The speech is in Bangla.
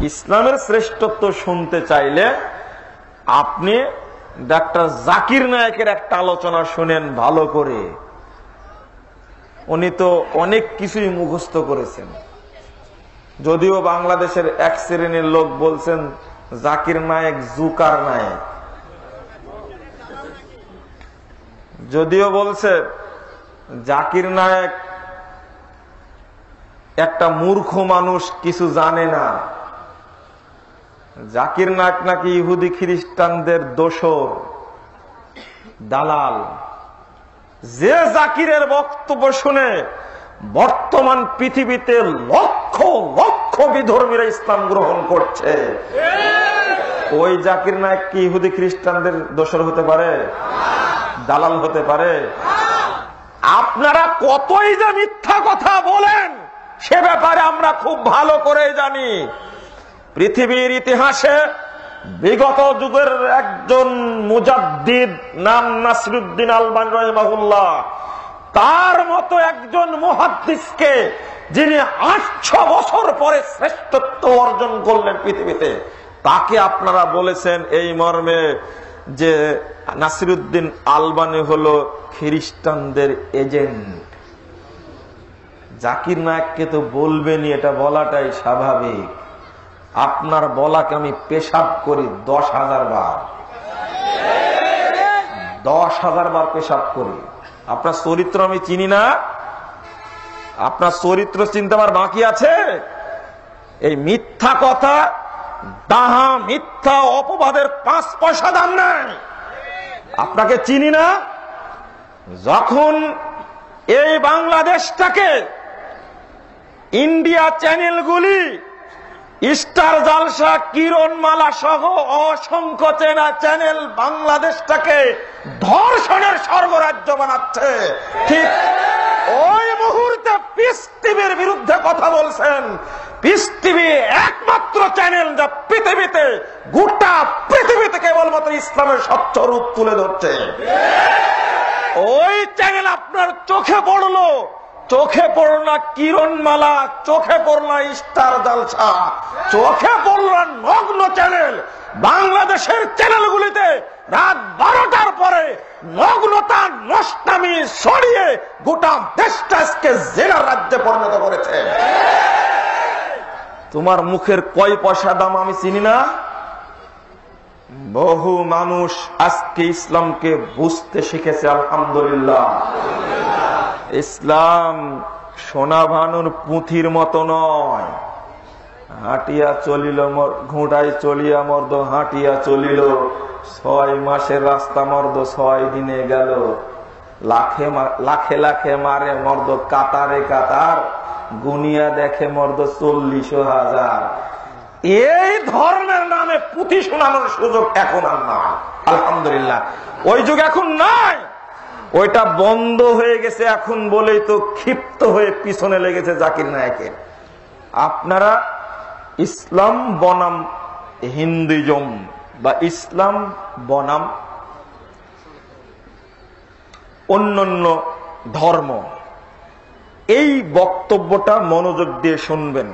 ইসলামের শ্রেষ্ঠত্ব শুনতে চাইলে আপনি ডাক্তার জাকির নায়েকের একটা আলোচনা শুনেন ভালো করে। উনি তো অনেক কিছুই মুখস্থ করেছেন, যদিও বাংলাদেশের এক শ্রেণীর লোক বলছেন জাকির নায়েক জুকার নায়েক, যদিও বলছে জাকির নায়েক একটা মূর্খ মানুষ, কিছু জানে না। জাকির নায়েক নাকি ইহুদি খ্রিস্টানদের দোসর, দালাল। যে জাকিরের বক্তব্য শুনে বর্তমান পৃথিবীতে লক্ষ লক্ষ বিধর্মীরা ইসলাম গ্রহণ করছে, ওই জাকির নায়েক কি ইহুদি খ্রিস্টানদের দোসর হতে পারে? দালাল হতে পারে? আপনারা কতই যে মিথ্যা কথা বলেন সে ব্যাপারে আমরা খুব ভালো করে জানি। পৃথিবীর ইতিহাসে বিগত যুগের একজন মুজাদ্দিদ নাম নাসিরুদ্দিন আলবানী রাহিমাহুল্লাহ, তার মতো একজন মুহাদ্দিসকে যিনি 800 বছর পরে শ্রেষ্ঠত্ব অর্জন করলেন পৃথিবীতে, তাকে আপনারা বলেছেন এই মর্মে যে নাসিরুদ্দিন আলবানী হলো খ্রিস্টানদের এজেন্ট। জাকির নায়েককে তো বলবেনই, এটা বলাটাই স্বাভাবিক। আপনার বলাকে আমি পেশাব করি 10,000 বার, 10,000 বার পেশাব করি। আপনার চরিত্র আমি চিনি না? আপনার চরিত্র চিনতে আমার বাকি আছে? এই মিথ্যা কথা, ডাহা মিথ্যা অপবাদের 5 পয়সা দাম নাই। আপনাকে চিনি না? যখন এই বাংলাদেশটাকে ইন্ডিয়া চ্যানেলগুলি, স্টার জালসা, কিরণমালা সহ অসংখ্য চেনা চ্যানেল বাংলাদেশটাকে ধর্ষণের স্বর্গরাজ্য বানাচ্ছে, ঠিক ওই মুহূর্তে পিস টিভির বিরুদ্ধে কথা বলছেন। পিস টিভি একমাত্র চ্যানেল যা পৃথিবীতে, গোটা পৃথিবীতে কেবলমাত্র ইসলামের স্বচ্ছ রূপ তুলে ধরছে। ওই চ্যানেল আপনার চোখে পড়লো, চোখে পড়ল না কিরণমালা, চোখে পড়ল না স্টার জালসা, চোখে পড়ল না নগ্ন চ্যানেল। বাংলাদেশের চ্যানেলগুলিতে রাত 12টার পরে নগ্নতা নষ্টামি ছড়িয়ে গোটা দেশটাকে জেলার রাজ্যে পরিণত করেছে। তোমার মুখের কয় পয়সা দাম আমি চিনি না? বহু মানুষ আজকে ইসলামকে বুঝতে শিখেছে, আলহামদুলিল্লাহ। ইসলাম সোনা ভানুর পুঁথির মতো নয়। হাঁটিয়া চলিল ঘোড়ায় চলিয়া মর্দ, হাঁটিয়া চলিল 6 মাসের রাস্তা মর্দ 6 দিনে গেল। লাখে লাখে লাখে মারে মর্দ কাতারে কাতার, গুনিয়া দেখে মর্দ 40,000। এই ধর্মের নামে পুঁথি শোনানোর সুযোগ এখন আর না, আলহামদুলিল্লাহ। ওই যুগ এখন নাই, ওইটা বন্ধ হয়ে গেছে এখন বলেই তো ক্ষিপ্ত হয়ে পিছনে লেগেছে জাকির নায়েকের। আপনারা ইসলাম বনাম হিন্দুইজম বা ইসলাম বনাম অন্যান্য ধর্ম, এই বক্তব্যটা মনোযোগ দিয়ে শুনবেন।